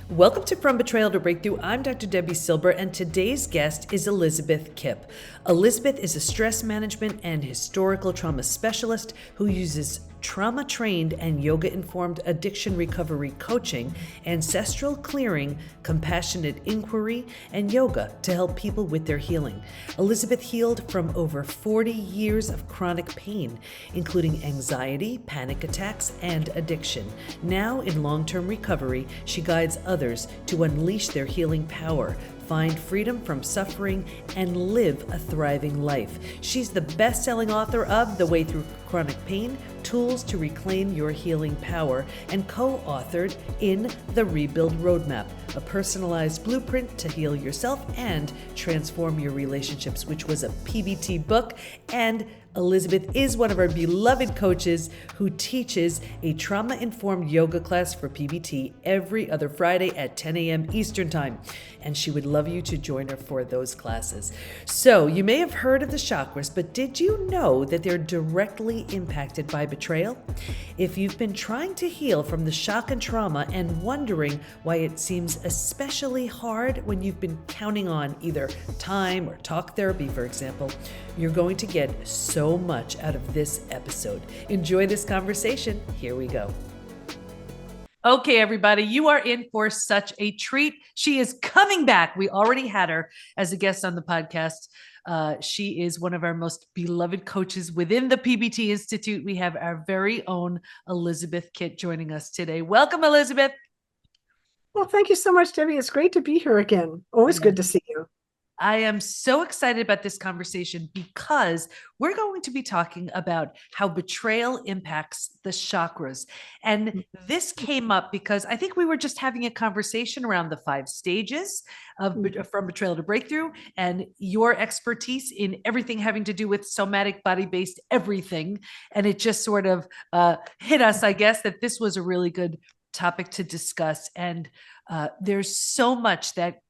Welcome to From Betrayal to Breakthrough. I'm Dr. Debbie Silber, and today's guest is Elizabeth Kipp. Elizabeth is a stress management and historical trauma specialist who uses trauma-trained and yoga-informed addiction recovery coaching, ancestral clearing, compassionate inquiry, and yoga to help people with their healing. Elizabeth healed from over 40 years of chronic pain, including anxiety, panic attacks, and addiction. Now, in long-term recovery, she guides others to unleash their healing power, find freedom from suffering, and live a thriving life. She's the best-selling author of The Way Through Chronic Pain, Tools to Reclaim Your Healing Power, and co-authored in The Rebuild Roadmap, a personalized blueprint to heal yourself and transform your relationships, which was a PBT book. And Elizabeth is one of our beloved coaches who teaches a trauma-informed yoga class for PBT every other Friday at 10 a.m. Eastern Time. And she would love you to join her for those classes. So you may have heard of the chakras, but did you know that they're directly impacted by betrayal? If you've been trying to heal from the shock and trauma and wondering why it seems especially hard when you've been counting on either time or talk therapy, for example, you're going to get so much out of this episode. Enjoy this conversation. Here we go. Okay, everybody, you are in for such a treat. She is coming back. We already had her as a guest on the podcast. She is one of our most beloved coaches within the PBT Institute. We have our very own Elizabeth Kipp joining us today. Welcome, Elizabeth. Well, thank you so much, Debbie. It's great to be here again. Always good to see you. I am so excited about this conversation because we're going to be talking about how betrayal impacts the chakras. And this came up because I think we were just having a conversation around the 5 stages of from betrayal to breakthrough, and your expertise in everything having to do with somatic body-based everything. And it just sort of hit us, I guess, that this was a really good topic to discuss. And there's so much that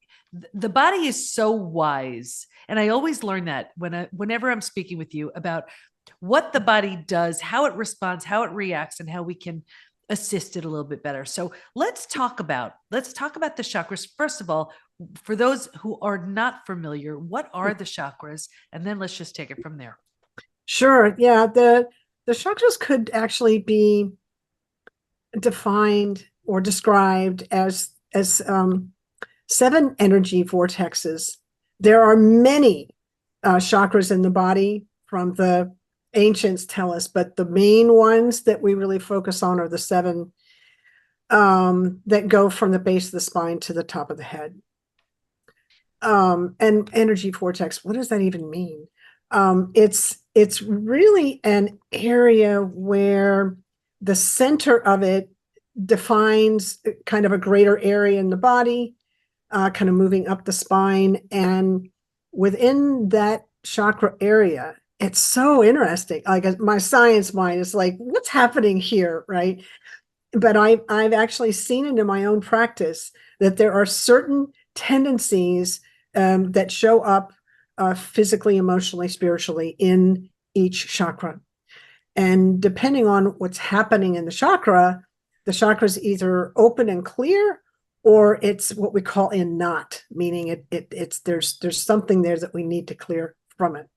the body is so wise. And I always learn that whenever I'm speaking with you about what the body does, how it responds, how it reacts, and how we can assist it a little bit better. So let's talk about the chakras. First of all, for those who are not familiar, what are the chakras? And then let's just take it from there. Sure. Yeah. The chakras could actually be defined or described as 7 energy vortexes. There are many chakras in the body, from the ancients tell us, but the main ones that we really focus on are the 7 that go from the base of the spine to the top of the head. And energy vortex, what does that even mean? It's really an area where the center of it defines kind of a greater area in the body, kind of moving up the spine. And within that chakra area, it's so interesting. Like, my science mind is like, what's happening here, right? But I've actually seen it in my own practice that there are certain tendencies that show up physically, emotionally, spiritually in each chakra. And depending on what's happening in the chakra is either open and clear, or it's what we call in knot, meaning there's something there that we need to clear from it.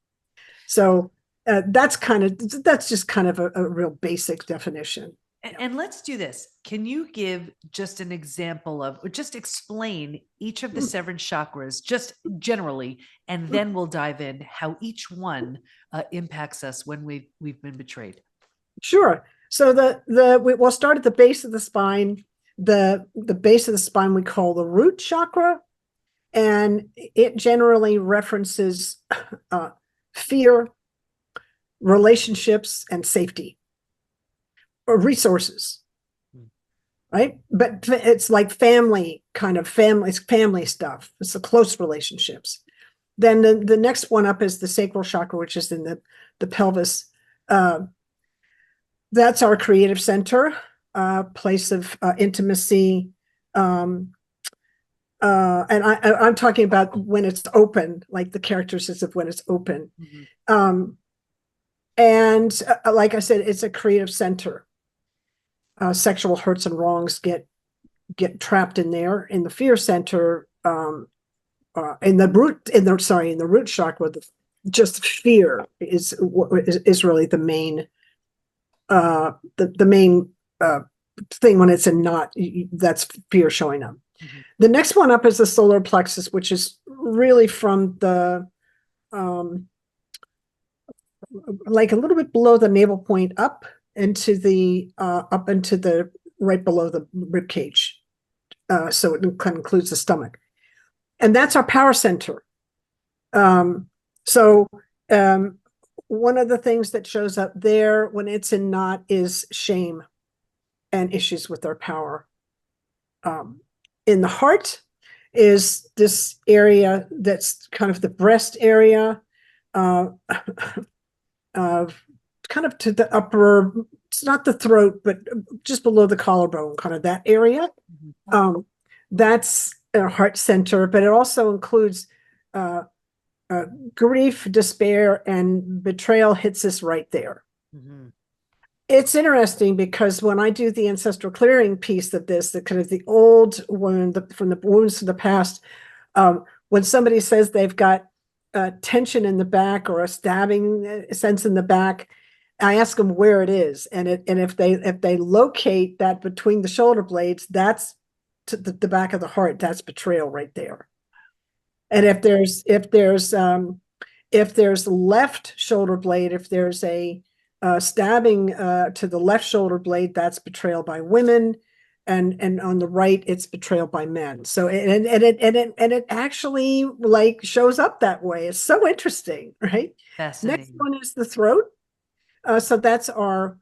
So that's just kind of a real basic definition. And let's do this. Can you give just an example of, or just explain each of the 7 chakras, just generally, and then we'll dive in how each one impacts us when we've been betrayed. Sure. So we'll start at the base of the spine. The base of the spine we call the root chakra, and it generally references fear, relationships, and safety, or resources, right? But it's like family stuff. It's the close relationships. Then the next one up is the sacral chakra, which is in the pelvis. That's our creative center, place of intimacy. And I'm talking about when it's open, like the characteristics of when it's open. And like I said, it's a creative center. Sexual hurts and wrongs get get trapped in there. In the fear center, in the root chakra, just fear is really the main the main thing when it's in knot. That's fear showing up. Mm-hmm. The next one up is the solar plexus, which is really from the like a little bit below the navel point up into the right below the rib cage. So it kind of includes the stomach. And that's our power center. So one of the things that shows up there when it's in knot is shame and issues with our power. In the heart is this area that's kind of the breast area, kind of to the upper, it's not the throat, but just below the collarbone, kind of that area. That's a heart center, but it also includes grief, despair, and betrayal hits us right there. Mm-hmm. It's interesting because when I do the ancestral clearing piece of this, the kind of the old wound, from the wounds of the past, when somebody says they've got tension in the back or a stabbing sense in the back, I ask them where it is, and if they locate that between the shoulder blades, that's to the back of the heart. That's betrayal right there. And if there's left shoulder blade, if there's a stabbing to the left shoulder blade, that's betrayal by women, and on the right, it's betrayal by men. So it actually like shows up that way. It's so interesting, right? Fascinating. Next one is the throat. So that's our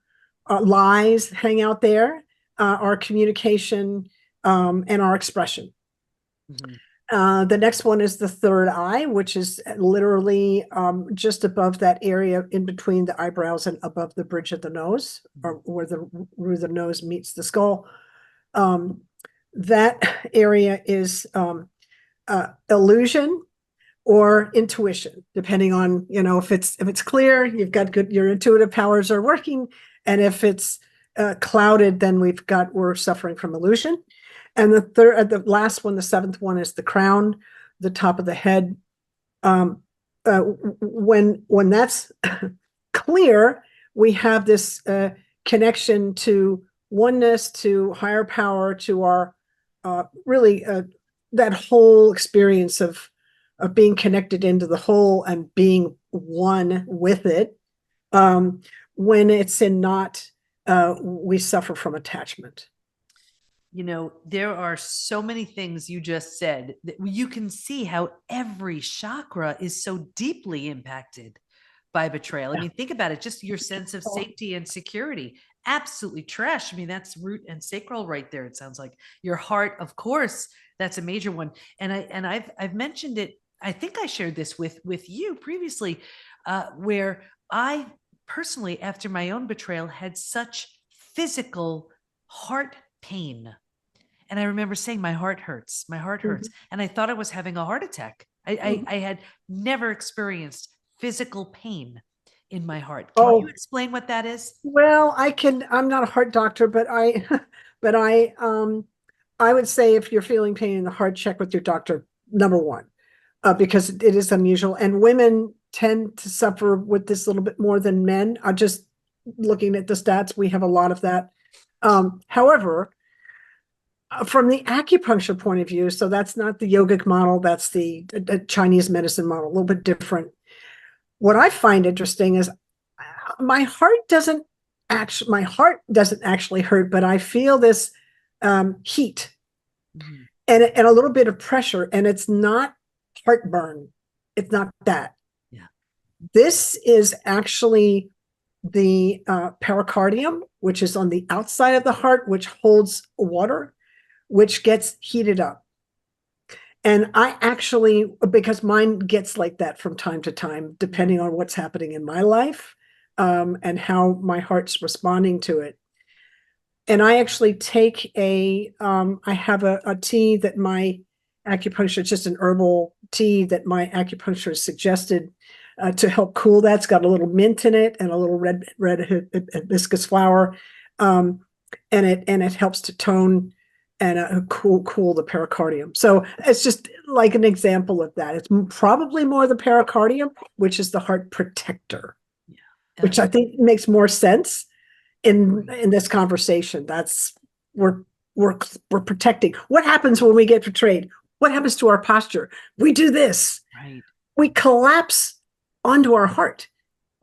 lies hang out there, our communication, and our expression. Mm-hmm. The next one is the third eye, which is literally just above that area in between the eyebrows and above the bridge of the nose, or where the root of the nose meets the skull. That area is illusion or intuition, depending on, if it's clear, you've got your intuitive powers are working, and if it's clouded, then we're suffering from illusion. And the last one, the seventh one, is the crown, the top of the head. When that's clear, we have this connection to oneness, to higher power, to our really that whole experience of being connected into the whole and being one with it. When it's in knot, we suffer from attachment. There are so many things you just said that you can see how every chakra is so deeply impacted by betrayal. I mean, think about it, just your sense of safety and security. Absolutely trash. I mean, that's root and sacral right there. It sounds like your heart, of course, that's a major one. And I've mentioned it. I think I shared this with you previously, where I personally, after my own betrayal, had such physical heart pain. And I remember saying, my heart hurts. Mm-hmm. And I thought I was having a heart attack. I had never experienced physical pain in my heart. Can you explain what that is? Well, I'm not a heart doctor, but I would say if you're feeling pain in the heart, check with your doctor, number one, because it is unusual. And women tend to suffer with this a little bit more than men. Just looking at the stats, we have a lot of that. However, from the acupuncture point of view, so that's not the yogic model, that's the Chinese medicine model, a little bit different. What I find interesting is my heart doesn't actually hurt, but I feel this heat and a little bit of pressure, and it's not heartburn. It's not that. Yeah. This is actually the pericardium, which is on the outside of the heart, which holds water, which gets heated up. And I actually, because mine gets like that from time to time, depending on what's happening in my life, and how my heart's responding to it. And I actually take I have a tea that my acupuncturist, it's just an herbal tea that my acupuncturist suggested to help cool that. It's got a little mint in it and a little red hibiscus flower. And it helps to tone and cool the pericardium. So it's just like an example of that. It's probably more the pericardium, which is the heart protector, which I think makes more sense in this conversation. That's we're protecting. What happens when we get betrayed? What happens to our posture? We do this. Right. We collapse onto our heart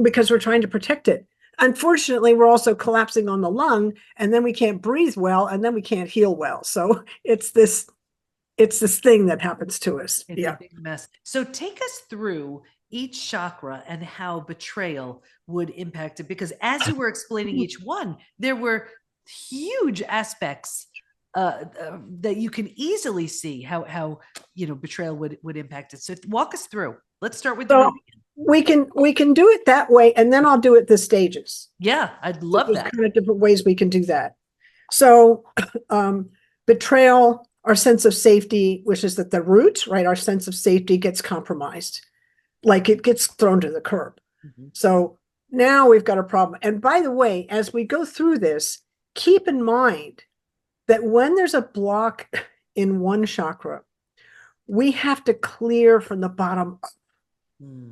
because we're trying to protect it. Unfortunately, we're also collapsing on the lung, and then we can't breathe well, and then we can't heal well. So it's this thing that happens to us. It's a big mess. So take us through each chakra and how betrayal would impact it, because as you were explaining each one, there were huge aspects that you can easily see how betrayal would impact it. So walk us through. Let's start with the root. We can do it that way, and then I'll do it the stages. Yeah, I'd love that. Kind of different ways we can do that. So betrayal, our sense of safety, which is at the root, right? Our sense of safety gets compromised, like it gets thrown to the curb. So now we've got a problem. And by the way, as we go through this, keep in mind that when there's a block in one chakra, we have to clear from the bottom up.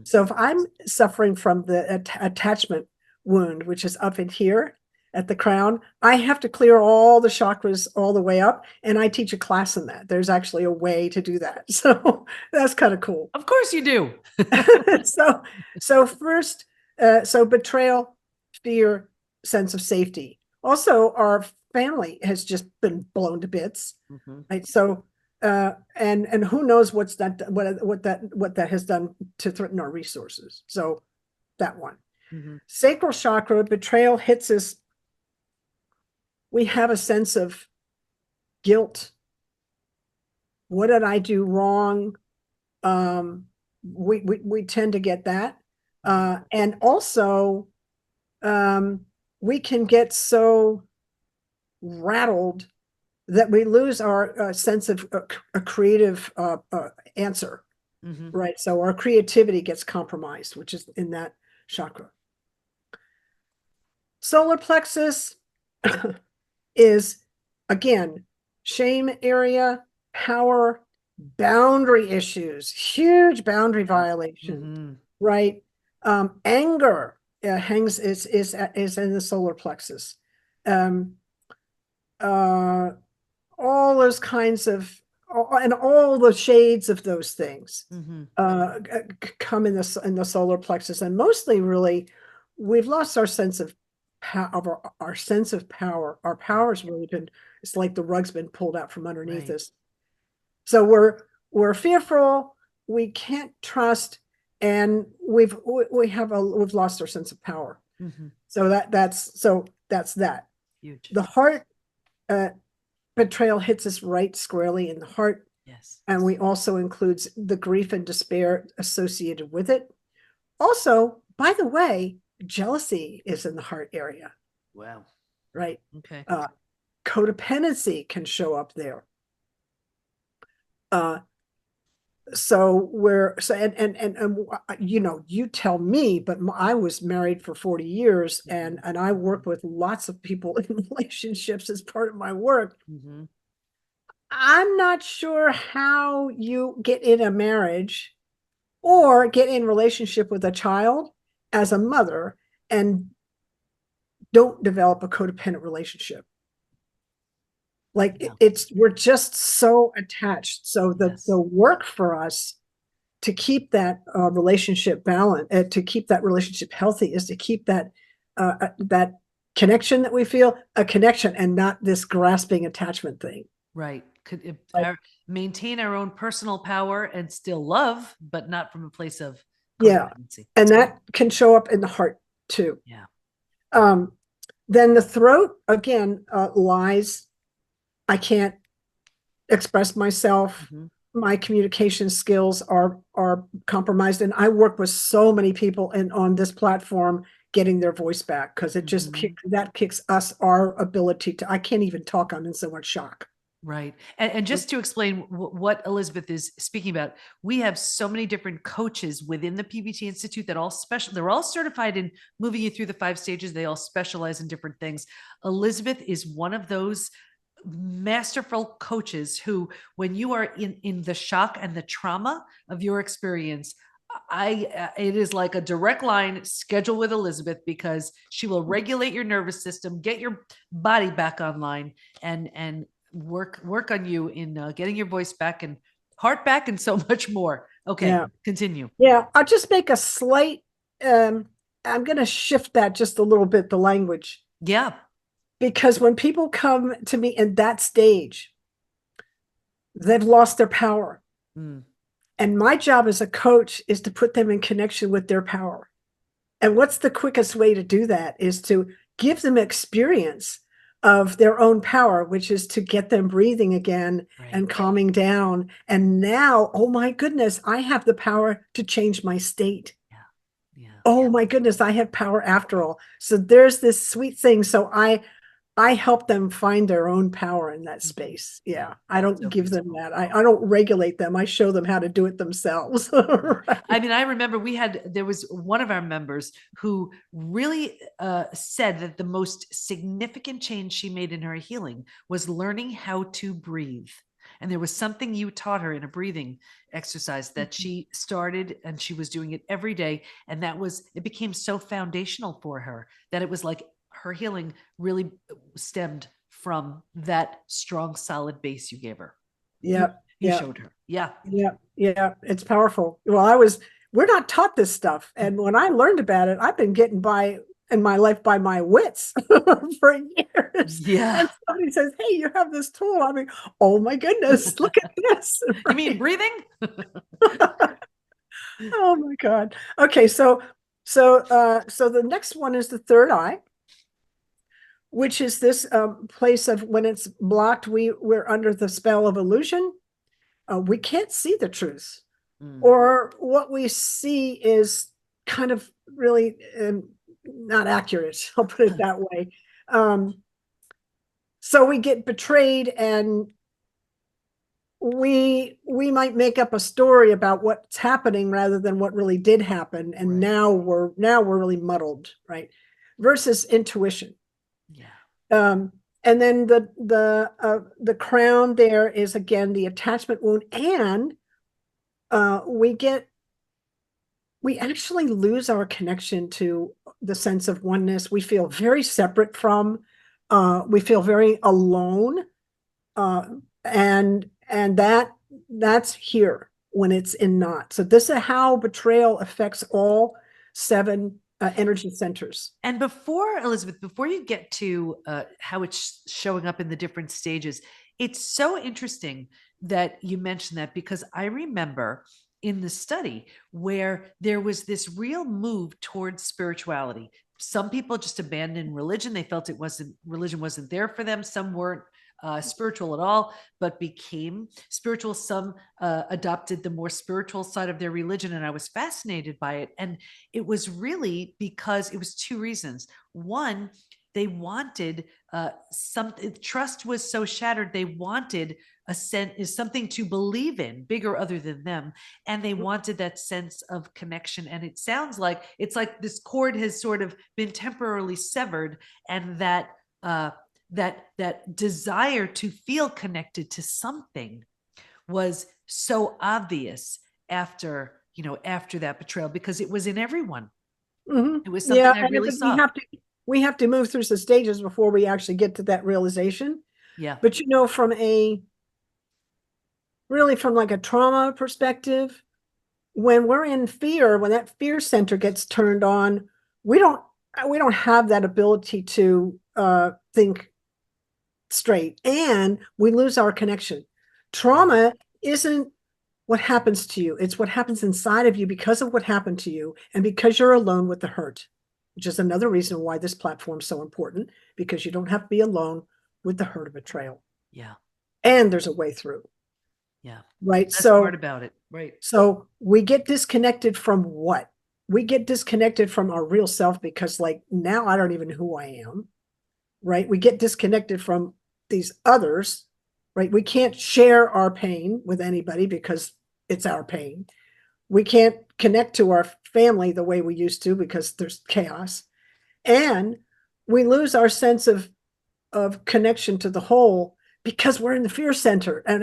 So if I'm suffering from the attachment wound, which is up in here at the crown, I have to clear all the chakras all the way up. And I teach a class in that. There's actually a way to do that. So that's kind of cool. Of course you do. So first, so betrayal, fear, sense of safety. Also, our family has just been blown to bits. Right. So and who knows what that has done to threaten our resources. So that one. Sacral chakra, betrayal hits us. We have a sense of guilt. What did I do wrong? We tend to get that. And also we can get so rattled that we lose our sense of a creative answer, right? So our creativity gets compromised, which is in that chakra. Solar plexus is, again, shame area, power, boundary issues, huge boundary violation, right? Anger is in the solar plexus. All those kinds of, and all the shades of those things come in the solar plexus. And mostly, really, we've lost our sense of power. Our sense of power. Our power's really been. It's like the rug's been pulled out from underneath us. So we're fearful. We can't trust, and we've lost our sense of power. So that's that. Huge. The heart. Betrayal hits us right squarely in the heart. Yes. And we also includes the grief and despair associated with it. Also, by the way, jealousy is in the heart area. Wow. Right. Okay. Codependency can show up there. You tell me, but I was married for 40 years and I worked with lots of people in relationships as part of my work. I'm not sure how you get in a marriage or get in relationship with a child as a mother and don't develop a codependent relationship. Like we're just so attached. So the work for us to keep that relationship balanced, to keep that relationship healthy, is to keep that that connection that we feel a connection and not this grasping attachment thing. Right. Maintain our own personal power and still love, but not from a place of codependency. And that can show up in the heart too. Yeah. Then the throat again lies. I can't express myself. My communication skills are compromised. And I work with so many people on this platform getting their voice back, because it just kicks us our ability to, I can't even talk. I'm in so much shock. Right. And just to explain what Elizabeth is speaking about, we have so many different coaches within the PBT Institute that they're all certified in moving you through the 5 stages. They all specialize in different things. Elizabeth is one of those masterful coaches who, when you are in the shock and the trauma of your experience, it is like a direct line schedule with Elizabeth, because she will regulate your nervous system, get your body back online, and work on you in getting your voice back and heart back and so much more. Okay, Yeah. continue. Yeah. I'll just make a slight, I'm going to shift that just a little bit, the language, Yeah. because when people come to me in that stage, they've lost their power. Mm. And my job as a coach is to put them in connection with their power. And what's the quickest way to do that is to give them experience of their own power, which is to get them breathing again and calming down. And now, oh my goodness, I have the power to change my state. Yeah. Oh my goodness, I have power after all. So there's this sweet thing. So I help them find their own power in that space. Yeah. I don't So give them beautiful. that. I don't regulate them. I show them how to do it themselves. Right. I mean, I remember there was one of our members who really said that the most significant change she made in her healing was learning how to breathe. And there was something you taught her in a breathing exercise that she started, and she was doing it every day. And it became so foundational for her that it was like her healing really stemmed from that strong, solid base you gave her. Yeah. You showed her. Yeah. Yeah. Yeah. It's powerful. Well, we're not taught this stuff. And when I learned about it, I've been getting by in my life by my wits for years. Yeah. And somebody says, hey, you have this tool. I mean, oh my goodness, look at this. You mean breathing? Oh my God. Okay. So the next one is the third eye, which is this place of when it's blocked, we're under the spell of illusion. We can't see the truth, or what we see is kind of really not accurate. I'll put it that way. So we get betrayed, and we might make up a story about what's happening rather than what really did happen, and now we're really muddled, right? Versus intuition. Yeah. And then the crown there is again the attachment wound, and we actually lose our connection to the sense of oneness. We feel very separate from, we feel very alone, and that's here when it's in knot. So this is how betrayal affects all 7 energy centers. And Elizabeth, before you get to how it's showing up in the different stages, it's so interesting that you mentioned that, because I remember in the study where there was this real move towards spirituality. Some people just abandoned religion. They felt religion wasn't there for them. Some weren't spiritual at all, but became spiritual. Some adopted the more spiritual side of their religion, and I was fascinated by it. And it was really because it was 2 reasons. One, they wanted trust was so shattered. They wanted something to believe in, bigger other than them, and they wanted that sense of connection. And it sounds like it's like this cord has sort of been temporarily severed, and that desire to feel connected to something was so obvious after that betrayal, because it was in everyone. It was something I really saw. We have to move through some stages before we actually get to that realization. Yeah. But from like a trauma perspective, when we're in fear, when that fear center gets turned on, we don't have that ability to think straight, and we lose our connection. Trauma isn't what happens to you. It's what happens inside of you because of what happened to you, and because you're alone with the hurt, which is another reason why this platform is so important, because you don't have to be alone with the hurt of betrayal. Yeah. And there's a way through. Yeah. Right. That's part about it. Right. So we get disconnected from what? We get disconnected from our real self, because like now I don't even know who I am. Right. We get disconnected from these others. Right. We can't share our pain with anybody because it's our pain. We can't connect to our family the way we used to because there's chaos. And we lose our sense of connection to the whole, because we're in the fear center and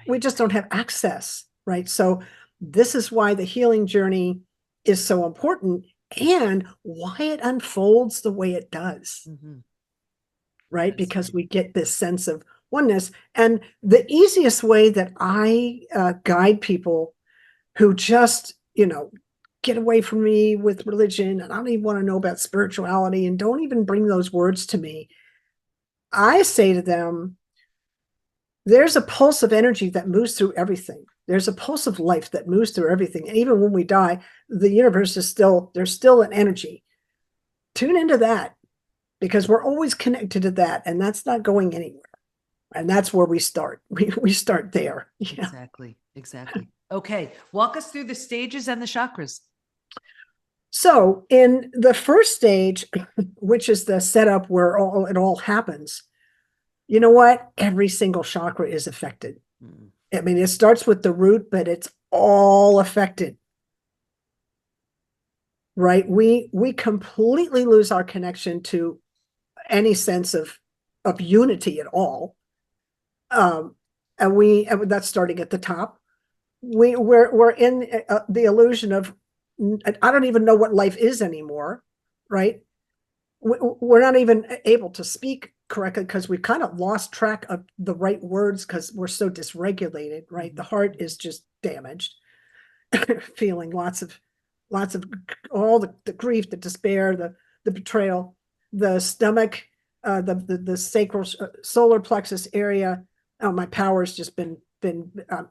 we just don't have access, right? So this is why the healing journey is so important and why it unfolds the way it does, right? That's Because right. we get this sense of oneness. And the easiest way that I guide people who just, get away from me with religion and I don't even want to know about spirituality and don't even bring those words to me, I say to them, there's a pulse of energy that moves through everything. There's a pulse of life that moves through everything. And even when we die, the universe there's still an energy. Tune into that because we're always connected to that. And that's not going anywhere. And that's where we start. We start there. Yeah. Exactly. Exactly. Okay. Walk us through the stages and the chakras. So in the first stage, which is the setup where it all happens, you know what? Every single chakra is affected. I mean, it starts with the root, but it's all affected. Right? We completely lose our connection to any sense of unity at all. And that's starting at the top. We're in the illusion of I don't even know what life is anymore, right? We're not even able to speak correctly because we kind of lost track of the right words because we're so dysregulated, right? The heart is just damaged, feeling lots of all the grief, the despair, the betrayal, the stomach, the sacral solar plexus area. Oh, my power's just been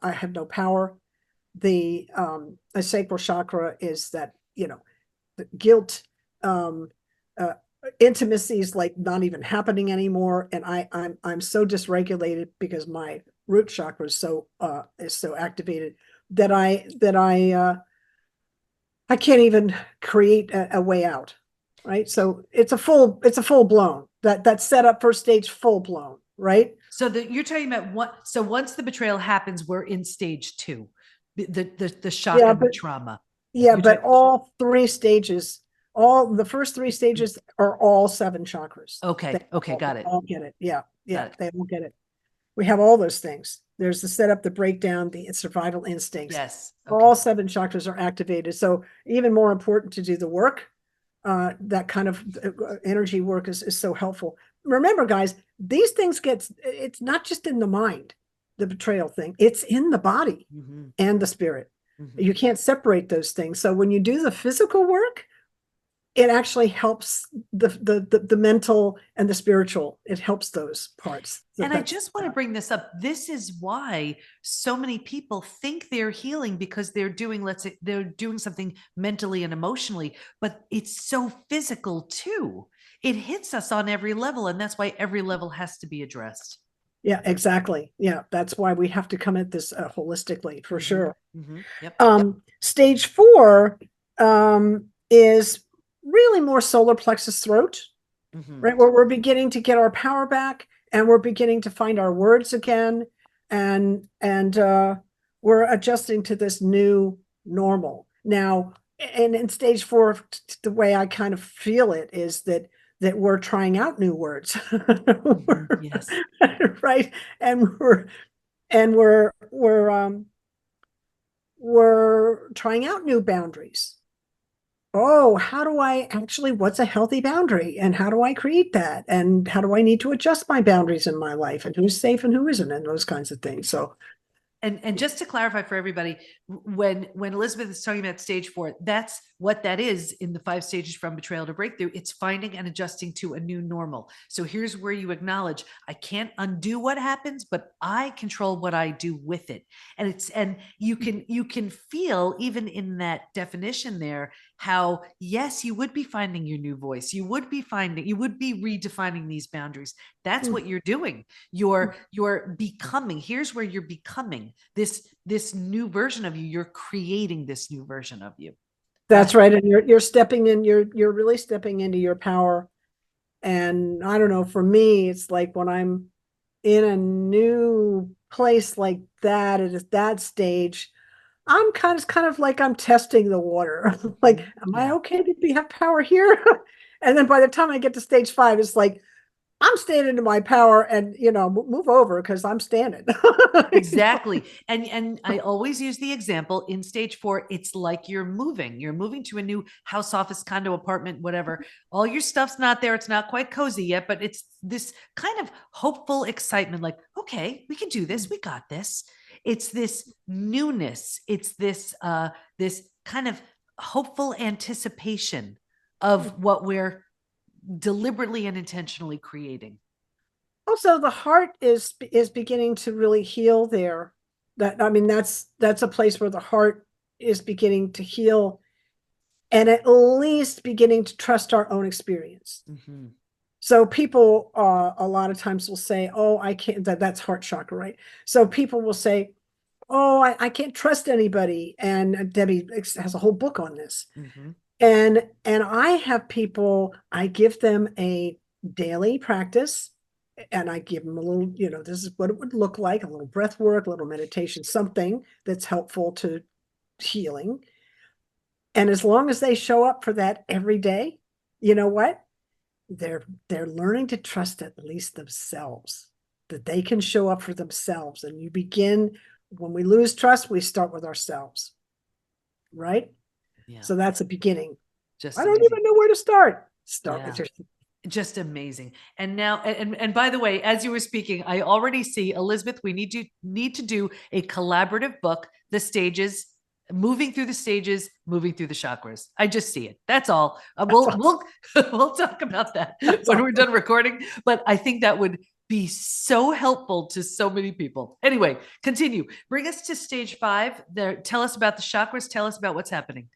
I have no power. The sacral chakra is that, the guilt, intimacy is like not even happening anymore, and I'm so dysregulated because my root chakra is so activated that I can't even create a way out, right? So it's a full blown that setup for stage full blown, right? So you're talking about what? So once the betrayal happens, we're in stage two, the shock Yeah, and the but trauma. yeah, You're but talking. all three stages, all the first three stages are all seven chakras. They Okay. Okay. Got it. all get it. Yeah, Got yeah, it. they all get it. We have all those things. There's the setup, the breakdown, the survival instincts. Yes. Okay. All seven chakras are activated. So even more important to do the work. That kind of energy work is so helpful. Remember, guys, these things it's not just in the mind, the betrayal thing, it's in the body and the spirit. You can't separate those things. So when you do the physical work, it actually helps the mental and the spiritual. It helps those parts. And I just want to bring this up. This is why so many people think they're healing because they're doing, let's say, they're doing something mentally and emotionally, but it's so physical too. It hits us on every level, and that's why every level has to be addressed. Yeah, exactly. Yeah, that's why we have to come at this holistically for sure. Yep. Stage 4 is really more solar plexus throat, right? Where we're beginning to get our power back and we're beginning to find our words again. And we're adjusting to this new normal. Now, and in stage 4, the way I kind of feel it is that we're trying out new words. Yes. Right. And we're trying out new boundaries. Oh, how do I actually, what's a healthy boundary and how do I create that? And how do I need to adjust my boundaries in my life and who's safe and who isn't and those kinds of things. So And just to clarify for everybody, when Elizabeth is talking about stage 4, that's what that is in the 5 stages from betrayal to breakthrough. It's finding and adjusting to a new normal. So here's where you acknowledge, I can't undo what happens, but I control what I do with it. And you can feel even in that definition there how, yes, you would be finding your new voice. You would be redefining these boundaries. That's what you're doing. You're becoming. Here's where you're becoming this new version of you. You're creating this new version of you. That's right. And you're stepping in, you're really stepping into your power. And I don't know, for me, it's like when I'm in a new place like that, at that stage, I'm kind of like I'm testing the water. Like, am I okay to have power here? And then by the time I get to stage 5, it's like, I'm standing in my power, and move over because I'm standing. Exactly. And I always use the example in stage 4, it's like you're moving. You're moving to a new house, office, condo, apartment, whatever. All your stuff's not there. It's not quite cozy yet, but it's this kind of hopeful excitement, like, okay, we can do this. We got this. It's this newness. It's this kind of hopeful anticipation of what we're deliberately and intentionally creating. Also, the heart is beginning to really heal there. That's a place where the heart is beginning to heal, and at least beginning to trust our own experience. Mm-hmm. So people a lot of times will say, oh, I can't, that's heart chakra, right? So people will say, oh, I can't trust anybody. And Debbie has a whole book on this. Mm-hmm. And I have people, I give them a daily practice, and I give them a little, this is what it would look like, a little breath work, a little meditation, something that's helpful to healing. And as long as they show up for that every day, you know what? They're learning to trust at least themselves, that they can show up for themselves. And you begin, when we lose trust, we start with ourselves, right? Yeah. So that's a beginning. Just I don't amazing. even know where to start. Start Yeah. with yourself. Just amazing. And now, and by the way, as you were speaking, I already see, Elizabeth, we need to do a collaborative book, the stages, moving through the stages, moving through the chakras. I just see it. That's all. We'll talk about that when we're done recording. But I think that would be so helpful to so many people. Anyway, continue. Bring us to stage 5. There, tell us about the chakras. Tell us about what's happening.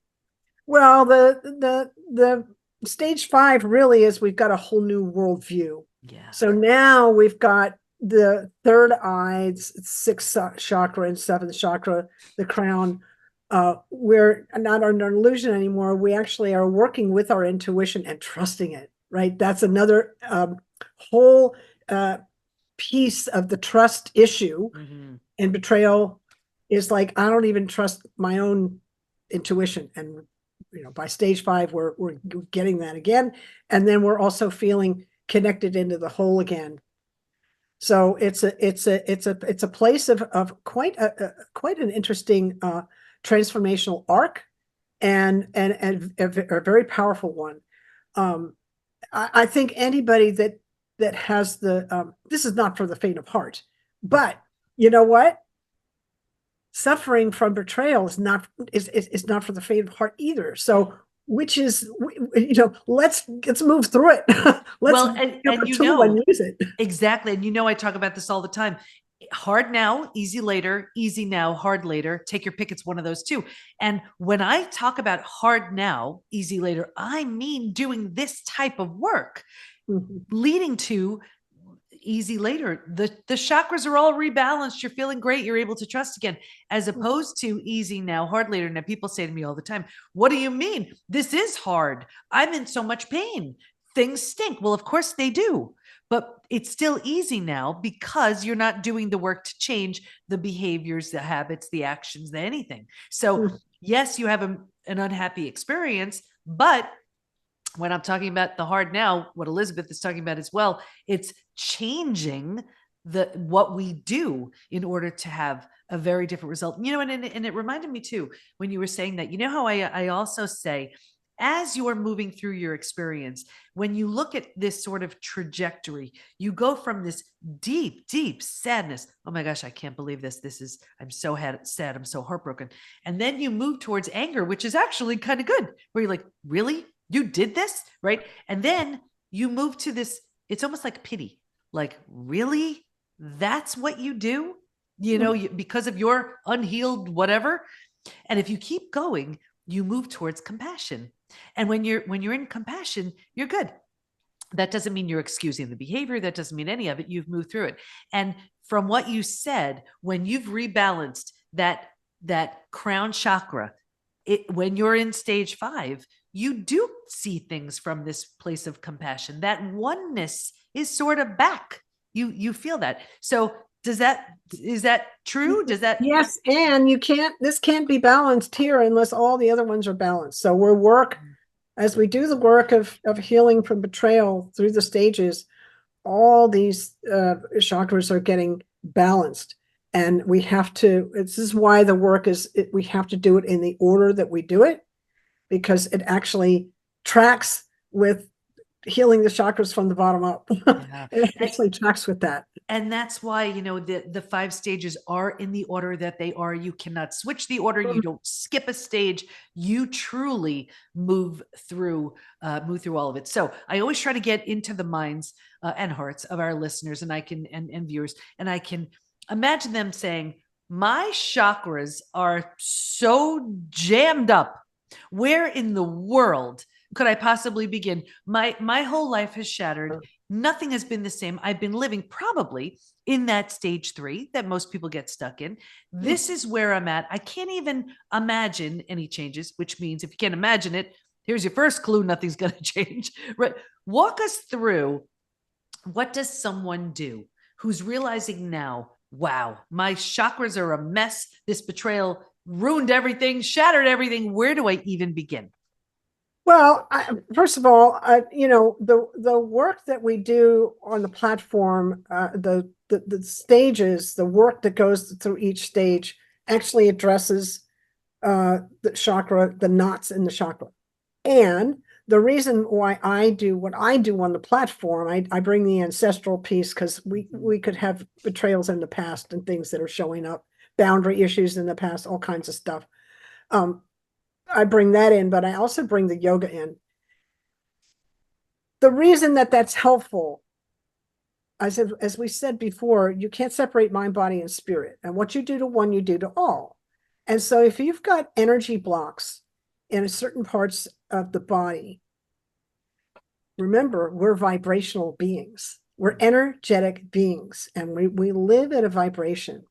Well, the stage 5 really is, we've got a whole new worldview. Yeah. So now we've got the third eye, 6th chakra and 7th chakra, the crown. We're not under an illusion anymore. We actually are working with our intuition and trusting it, right? That's another whole piece of the trust issue. Mm-hmm. And betrayal is like, I don't even trust my own intuition. And by stage 5, we're getting that again, and then we're also feeling connected into the whole again. So it's a place of quite an interesting transformational arc, and a very powerful one. I think anybody that has this is not for the faint of heart, but you know what? Suffering from betrayal is not not for the faint of heart either. So, which is, let's move through it. Let's and use it. Exactly. And I talk about this all the time. Hard now, easy later, easy now, hard later. Take your pick. It's one of those two. And when I talk about hard now, easy later, I mean doing this type of work, leading to easy later. The chakras are all rebalanced. You're feeling great. You're able to trust again, as opposed to easy now, hard later. Now, people say to me all the time, what do you mean? This is hard. I'm in so much pain. Things stink. Well, of course they do, but it's still easy now because you're not doing the work to change the behaviors, the habits, the actions, the anything. So yes, you have an unhappy experience, but when I'm talking about the hard now, what Elizabeth is talking about as well, it's changing what we do in order to have a very different result. And it reminded me too, when you were saying that, how I also say, as you're moving through your experience, when you look at this sort of trajectory, you go from this deep, deep sadness. Oh my gosh, I can't believe this. I'm so sad. I'm so heartbroken. And then you move towards anger, which is actually kind of good, where you're like, really? You did this, right? And then you move to this, it's almost like pity. Like, really? That's what you do? Because of your unhealed whatever. And if you keep going, you move towards compassion. And when you're in compassion, you're good. That doesn't mean you're excusing the behavior. That doesn't mean any of it. You've moved through it. And from what you said, when you've rebalanced that crown chakra, when you're in stage 5, you do see things from this place of compassion. That oneness is sort of back. You feel that. So is that true? Does that? Yes. And this can't be balanced here unless all the other ones are balanced. So as we do the work of healing from betrayal through the stages, all these chakras are getting balanced. And we have to, this is why the work is, we have to do it in the order that we do it, because it actually tracks with healing the chakras from the bottom up. Yeah. It actually tracks with that. And that's why, the 5 stages are in the order that they are. You cannot switch the order. You don't skip a stage. You truly move through all of it. So I always try to get into the minds and hearts of our listeners and viewers. And I can imagine them saying, my chakras are so jammed up. Where in the world could I possibly begin? My whole life has shattered. Nothing has been the same. I've been living probably in that stage 3 that most people get stuck in. This is where I'm at. I can't even imagine any changes, which means if you can't imagine it, here's your first clue, nothing's going to change. Right? Walk us through, what does someone do who's realizing now, wow, my chakras are a mess. This betrayal ruined everything, shattered everything. Where do I even begin? Well, first of all, the work that we do on the platform, the stages, the work that goes through each stage actually addresses the chakra, the knots in the chakra. And the reason why I do what I do on the platform, I bring the ancestral piece because we could have betrayals in the past and things that are showing up, boundary issues in the past, all kinds of stuff. I bring that in, but I also bring the yoga in. The reason that that's helpful, as we said before, you can't separate mind, body, and spirit. And what you do to one, you do to all. And so if you've got energy blocks in certain parts of the body, remember, we're vibrational beings. We're energetic beings, and we live at a vibration.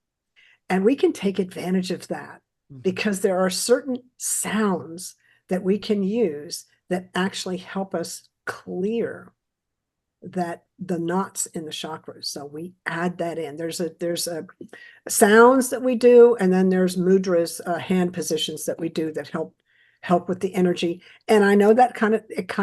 And we can take advantage of that because there are certain sounds that we can use that actually help us clear the knots in the chakras. So we add that in. There's a sounds that we do, and then there's mudras, hand positions that we do that help with the energy. And I know that it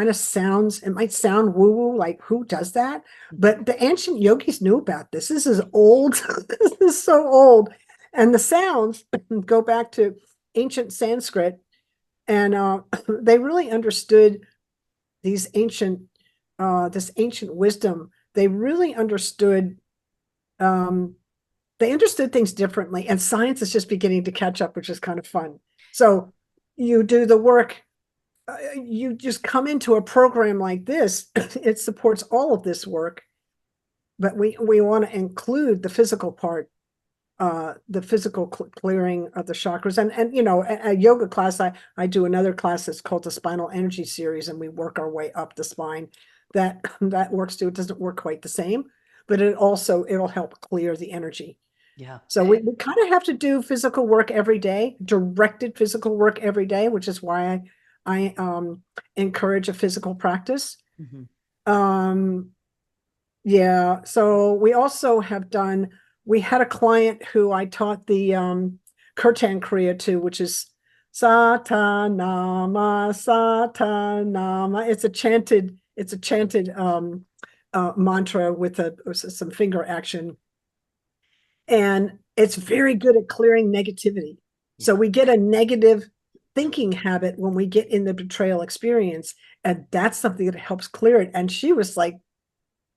might sound woo-woo, like who does that? But the ancient yogis knew about this. This is old. This is so old. And the sounds go back to ancient Sanskrit, and they really understood this ancient wisdom. They really understood. They understood things differently, and science is just beginning to catch up, which is kind of fun. So you do the work. You just come into a program like this. It supports all of this work, but we want to include the physical part. The physical clearing of the chakras, and a yoga class, I do another class that's called the Spinal Energy Series, and we work our way up the spine. That works too. It doesn't work quite the same, but it'll help clear the energy. Yeah. So we kind of have to do physical work every day, directed physical work every day, which is why I encourage a physical practice. Yeah. So we also have done. We had a client who I taught the Kirtan Kriya to, which is Satanama, Satanama. It's a chanted mantra with some finger action. And it's very good at clearing negativity. So we get a negative thinking habit when we get in the betrayal experience. And that's something that helps clear it. And she was like,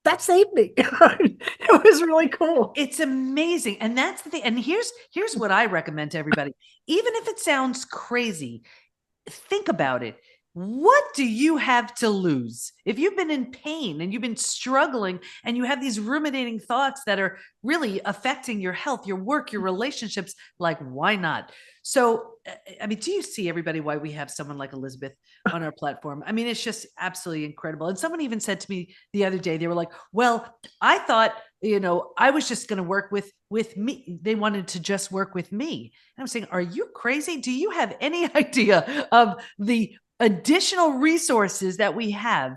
that saved me. It was really cool. It's amazing. And that's the thing. And here's what I recommend to everybody. Even if it sounds crazy, think about it. What do you have to lose? If you've been in pain and you've been struggling and you have these ruminating thoughts that are really affecting your health, your work, your relationships, like, why not? So, I mean, do you see, everybody, why we have someone like Elizabeth on our platform? I mean, it's just absolutely incredible. And someone even said to me the other day, they were like, well, I thought, I was just going to work with me. They wanted to just work with me. And I'm saying, are you crazy? Do you have any idea of the additional resources that we have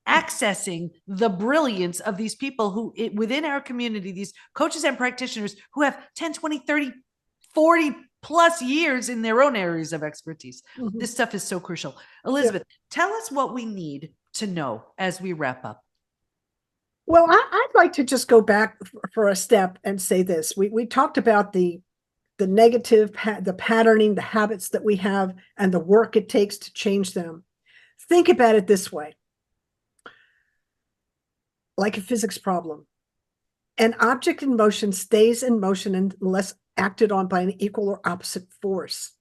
accessing the brilliance of these people who within our community, these coaches and practitioners who have 10, 20, 30, 40 plus years in their own areas of expertise? This stuff is so crucial. Elizabeth, tell us what we need to know as we wrap up. Well, I'd like to just go back for a step and say this. We talked about the negative, the patterning, the habits that we have, and the work it takes to change them. Think about it this way, like a physics problem. An object in motion stays in motion unless acted on by an equal or opposite force.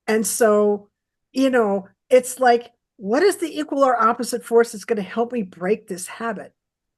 And so, it's like, what is the equal or opposite force that's going to help me break this habit?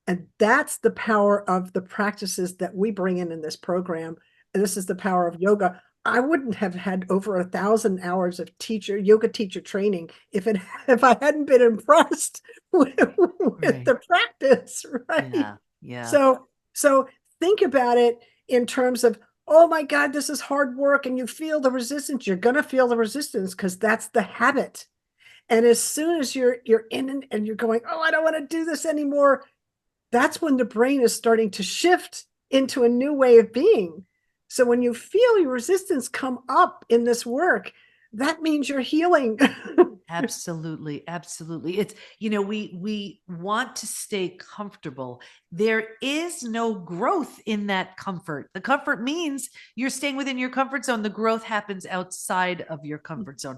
And that's the power of the practices that we bring in this program. And this is the power of yoga. I wouldn't have had over 1,000 hours of yoga teacher training if I hadn't been impressed with Right. the practice, right? Yeah. Yeah. So think about it in terms of, oh my God, this is hard work, and you feel the resistance. You're going to feel the resistance because that's the habit. And as soon as you're in and you're going, oh, I don't want to do this anymore, that's when the brain is starting to shift into a new way of being. So when you feel your resistance come up in this work, that means you're healing. Absolutely. Absolutely. It's, we want to stay comfortable. There is no growth in that comfort. The comfort means you're staying within your comfort zone. The growth happens outside of your comfort zone.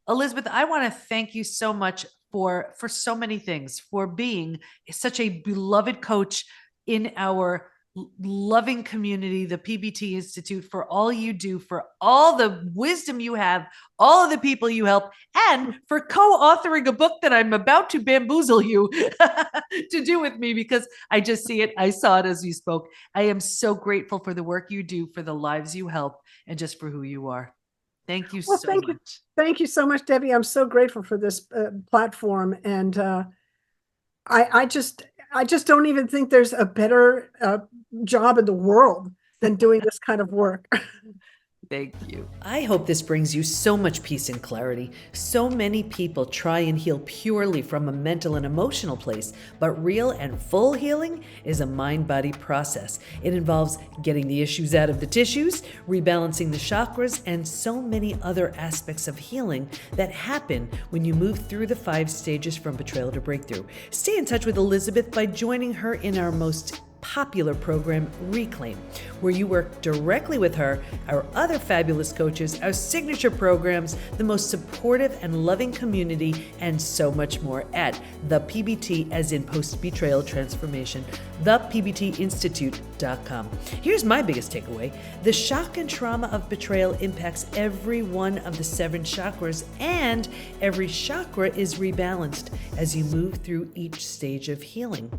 Elizabeth, I want to thank you so much for so many things, for being such a beloved coach in our loving community, the PBT Institute, for all you do, for all the wisdom you have, all of the people you help, and for co-authoring a book that I'm about to bamboozle you to do with me, because I just see it. I saw it as you spoke. I am so grateful for the work you do, for the lives you help, and just for who you are. Thank you so much. Thank you so much, Debbie. I'm so grateful for this platform. And I just don't even think there's a better job in the world than doing this kind of work. Thank you. I hope this brings you so much peace and clarity. So many people try and heal purely from a mental and emotional place, but real and full healing is a mind-body process. It involves getting the issues out of the tissues, rebalancing the chakras, and so many other aspects of healing that happen when you move through the 5 stages from betrayal to breakthrough. Stay in touch with Elizabeth by joining her in our most popular program, Reclaim, where you work directly with her, our other fabulous coaches, our signature programs, the most supportive and loving community, and so much more at the PBT, as in post-betrayal transformation, thepbtinstitute.com. Here's my biggest takeaway. The shock and trauma of betrayal impacts every one of the 7 chakras, and every chakra is rebalanced as you move through each stage of healing.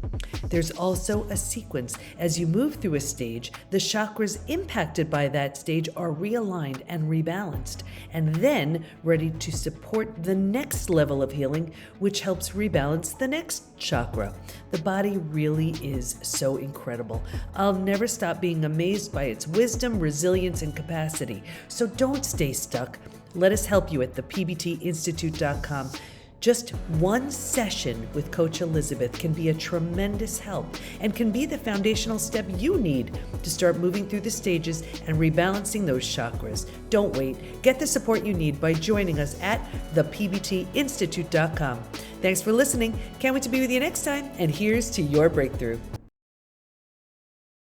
There's also a sequence. As you move through a stage, the chakras impacted by that stage are realigned and rebalanced, and then ready to support the next level of healing, which helps rebalance the next chakra. The body really is so incredible. I'll never stop being amazed by its wisdom, resilience, and capacity. So don't stay stuck. Let us help you at thepbtinstitute.com. Just one session with Coach Elizabeth can be a tremendous help and can be the foundational step you need to start moving through the stages and rebalancing those chakras. Don't wait. Get the support you need by joining us at thepbtinstitute.com. Thanks for listening. Can't wait to be with you next time, and here's to your breakthrough.